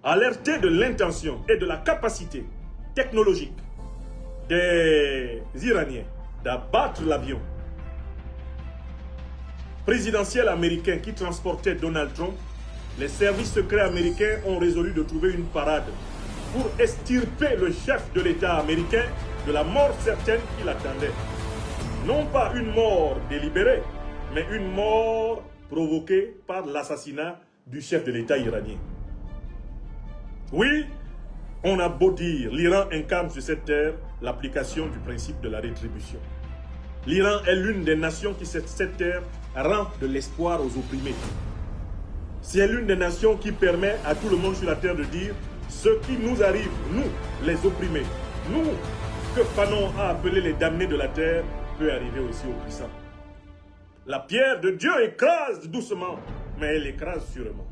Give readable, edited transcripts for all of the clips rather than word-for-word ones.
alerté de l'intention et de la capacité technologique des Iraniens d'abattre l'avion présidentiel américain qui transportait Donald Trump, les services secrets américains ont résolu de trouver une parade pour extirper le chef de l'État américain de la mort certaine qui l'attendait. Non pas une mort délibérée, mais une mort provoquée par l'assassinat du chef de l'État iranien. Oui, on a beau dire, l'Iran incarne sur cette terre l'application du principe de la rétribution. L'Iran est l'une des nations qui, sur cette terre, rend de l'espoir aux opprimés. C'est l'une des nations qui permet à tout le monde sur la terre de dire ce qui nous arrive, nous, les opprimés, nous, que Fanon a appelé les damnés de la terre, peut arriver aussi aux puissants. La pierre de Dieu écrase doucement, mais elle écrase sûrement.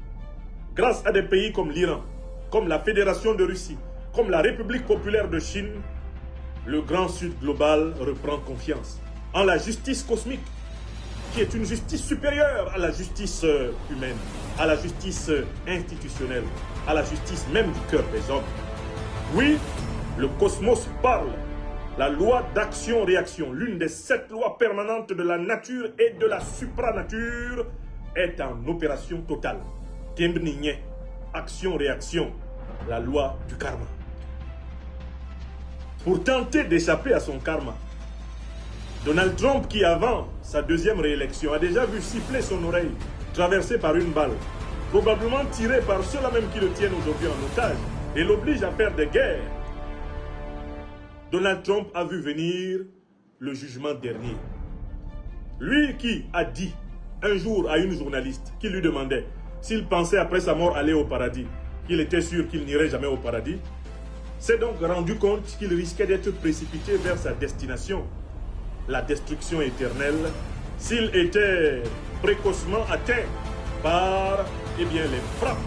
Grâce à des pays comme l'Iran, comme la Fédération de Russie, comme la République populaire de Chine, le grand Sud global reprend confiance en la justice cosmique, qui est une justice supérieure à la justice humaine, à la justice institutionnelle, à la justice même du cœur des hommes. Oui, le cosmos parle. La loi d'action-réaction, l'une des 7 lois permanentes de la nature et de la supranature, est en opération totale. Kembnigne, action-réaction, la loi du karma. Pour tenter d'échapper à son karma, Donald Trump, qui avant sa deuxième réélection a déjà vu siffler son oreille traversée par une balle, probablement tirée par ceux-là même qui le tiennent aujourd'hui en otage et l'oblige à faire des guerres, Donald Trump a vu venir le jugement dernier. Lui qui a dit un jour à une journaliste qui lui demandait s'il pensait après sa mort aller au paradis, qu'il était sûr qu'il n'irait jamais au paradis, s'est donc rendu compte qu'il risquait d'être précipité vers sa destination, la destruction éternelle, s'il était précocement atteint par les frappes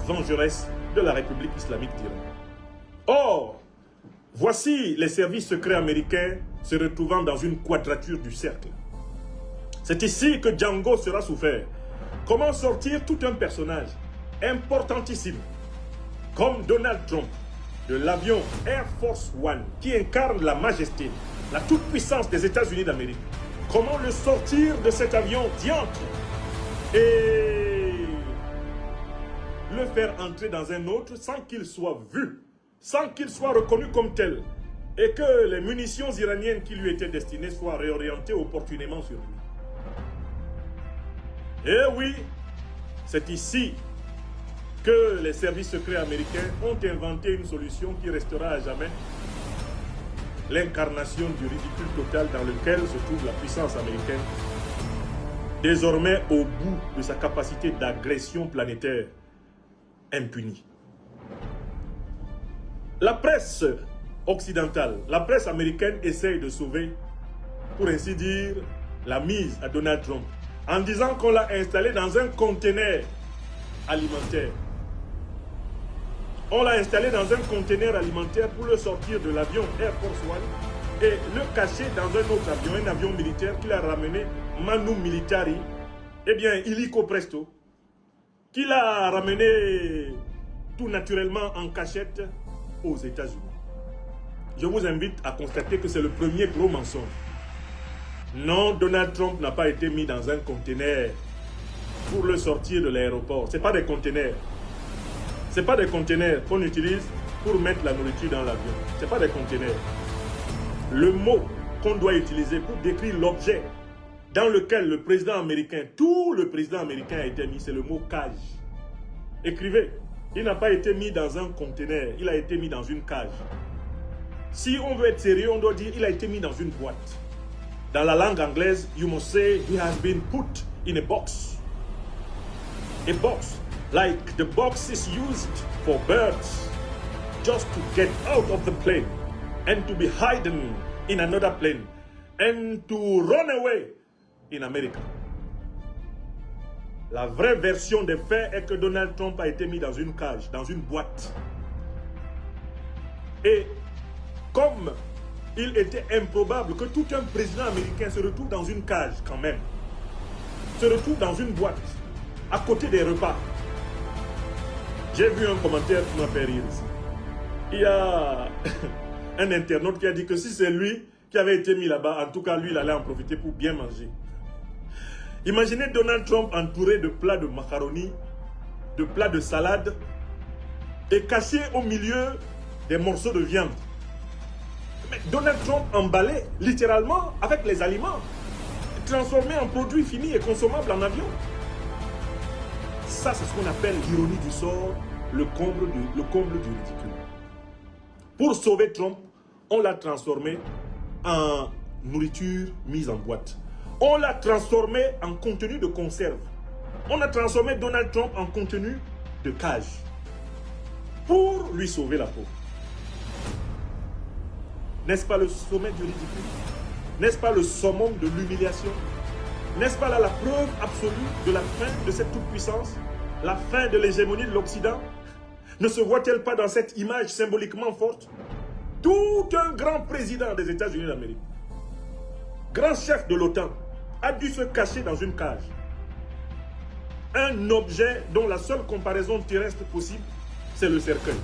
vengeresses de la République islamique d'Iran. Or, voici les services secrets américains se retrouvant dans une quadrature du cercle. C'est ici que Django sera souffert. Comment sortir tout un personnage importantissime, comme Donald Trump, de l'avion Air Force One, qui incarne la majesté, la toute-puissance des États-Unis d'Amérique. Comment le sortir de cet avion diantre et le faire entrer dans un autre sans qu'il soit vu, sans qu'il soit reconnu comme tel, et que les munitions iraniennes qui lui étaient destinées soient réorientées opportunément sur lui. Et oui, c'est ici que les services secrets américains ont inventé une solution qui restera à jamais l'incarnation du ridicule total dans lequel se trouve la puissance américaine, désormais au bout de sa capacité d'agression planétaire impunie. La presse occidentale, la presse américaine essaye de sauver, pour ainsi dire, la mise à Donald Trump, en disant qu'on l'a installé dans un conteneur alimentaire. On l'a installé dans un conteneur alimentaire pour le sortir de l'avion Air Force One et le cacher dans un autre avion, un avion militaire qu'il a ramené, Manu Militari, eh bien, illico presto, qu'il a ramené tout naturellement en cachette aux États-Unis. Je vous invite à constater que c'est le premier gros mensonge. Non, Donald Trump n'a pas été mis dans un conteneur pour le sortir de l'aéroport. Ce n'est pas des conteneurs. Ce n'est pas des conteneurs qu'on utilise pour mettre la nourriture dans l'avion. Ce n'est pas des conteneurs. Le mot qu'on doit utiliser pour décrire l'objet dans lequel le président américain, tout le président américain a été mis, c'est le mot cage. Écrivez, il n'a pas été mis dans un conteneur, il a été mis dans une cage. Si on veut être sérieux, on doit dire il a été mis dans une boîte. Dans la langue anglaise, you must say he has been put in a box. A box, like the box is used for birds, just to get out of the plane and to be hidden in another plane and to run away in America. La vraie version des faits est que Donald Trump a été mis dans une cage, dans une boîte. Et comme il était improbable que tout un président américain se retrouve dans une cage quand même, se retrouve dans une boîte, à côté des repas, J'ai vu un commentaire qui m'a fait rire ici. Il y a un internaute qui a dit que si c'est lui qui avait été mis là-bas, en tout cas lui, il allait en profiter pour bien manger. Imaginez Donald Trump entouré de plats de macaroni, de plats de salade, et caché au milieu des morceaux de viande. Mais Donald Trump emballé littéralement avec les aliments, transformé en produits finis et consommables en avion. Ça, c'est ce qu'on appelle l'ironie du sort, le comble du ridicule. Pour sauver Trump, on l'a transformé en nourriture mise en boîte. On l'a transformé en contenu de conserve. On a transformé Donald Trump en contenu de cage pour lui sauver la peau. N'est-ce pas le sommet du ridicule? N'est-ce pas le summum de l'humiliation? N'est-ce pas là la preuve absolue de la fin de cette toute-puissance? La fin de l'hégémonie de l'Occident? Ne se voit-elle pas dans cette image symboliquement forte? Tout un grand président des États-Unis d'Amérique, grand chef de l'OTAN, a dû se cacher dans une cage. Un objet dont la seule comparaison terrestre possible, c'est le cercueil.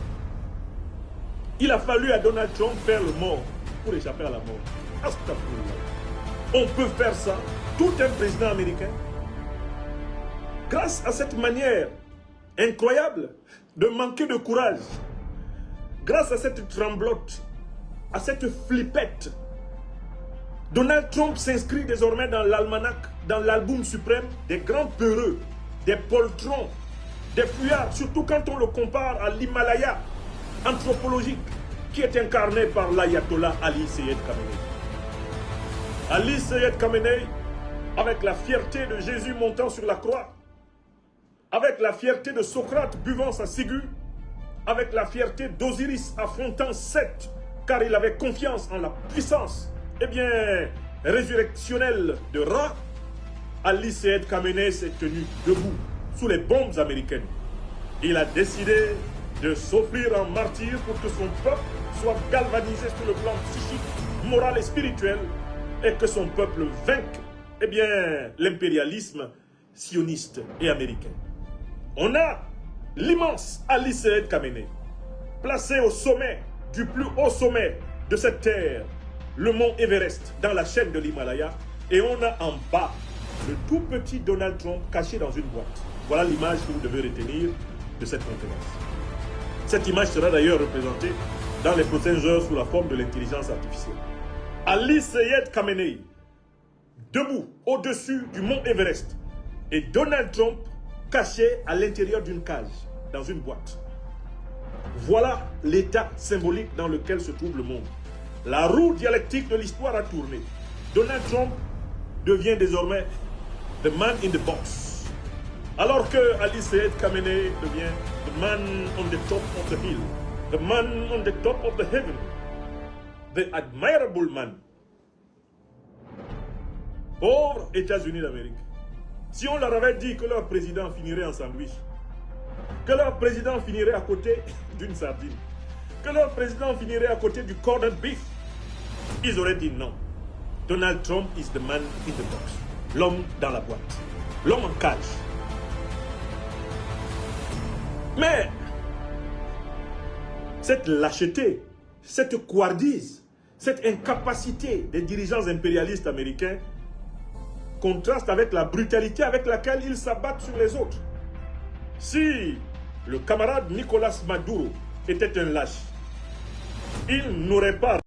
Il a fallu à Donald Trump faire le mort pour échapper à la mort. Astaghfirullah. On peut faire ça, tout un président américain, grâce à cette manière incroyable de manquer de courage, grâce à cette tremblote, à cette flippette. Donald Trump s'inscrit désormais dans l'almanach, dans l'album suprême des grands peureux, des poltrons, des fuyards, surtout quand on le compare à l'Himalaya anthropologique qui est incarné par l'ayatollah Ali Seyed Khamenei. Ali Seyed Khamenei, avec la fierté de Jésus montant sur la croix, avec la fierté de Socrate buvant sa ciguë, avec la fierté d'Osiris affrontant Seth, car il avait confiance en la puissance, résurrectionnelle de Ra, Ali Seyed Khamenei s'est tenu debout sous les bombes américaines. Il a décidé de s'offrir en martyr pour que son peuple soit galvanisé sur le plan psychique, moral et spirituel, et que son peuple vainque l'impérialisme sioniste et américain. On a l'immense Ali Seyed Khamenei, placé au sommet du plus haut sommet de cette terre, le mont Everest, dans la chaîne de l'Himalaya, et on a en bas le tout petit Donald Trump caché dans une boîte. Voilà l'image que vous devez retenir de cette conférence. Cette image sera d'ailleurs représentée dans les prochaines heures sous la forme de l'intelligence artificielle. Ali Seyed Khamenei, debout au-dessus du mont Everest, et Donald Trump caché à l'intérieur d'une cage, dans une boîte. Voilà l'état symbolique dans lequel se trouve le monde. La roue dialectique de l'histoire a tourné. Donald Trump devient désormais the man in the box. Alors que Ali Seyed Khamenei devient the man on the top of the hill, the man on the top of the heaven, the admirable man. Pauvres États-Unis d'Amérique. Si on leur avait dit que leur président finirait en sandwich, que leur président finirait à côté d'une sardine, que leur président finirait à côté du corned beef, ils auraient dit non. Donald Trump is the man in the box. L'homme dans la boîte. L'homme en cage. Mais cette lâcheté, cette couardise, cette incapacité des dirigeants impérialistes américains contraste avec la brutalité avec laquelle ils s'abattent sur les autres. Si le camarade Nicolas Maduro était un lâche, il n'aurait pas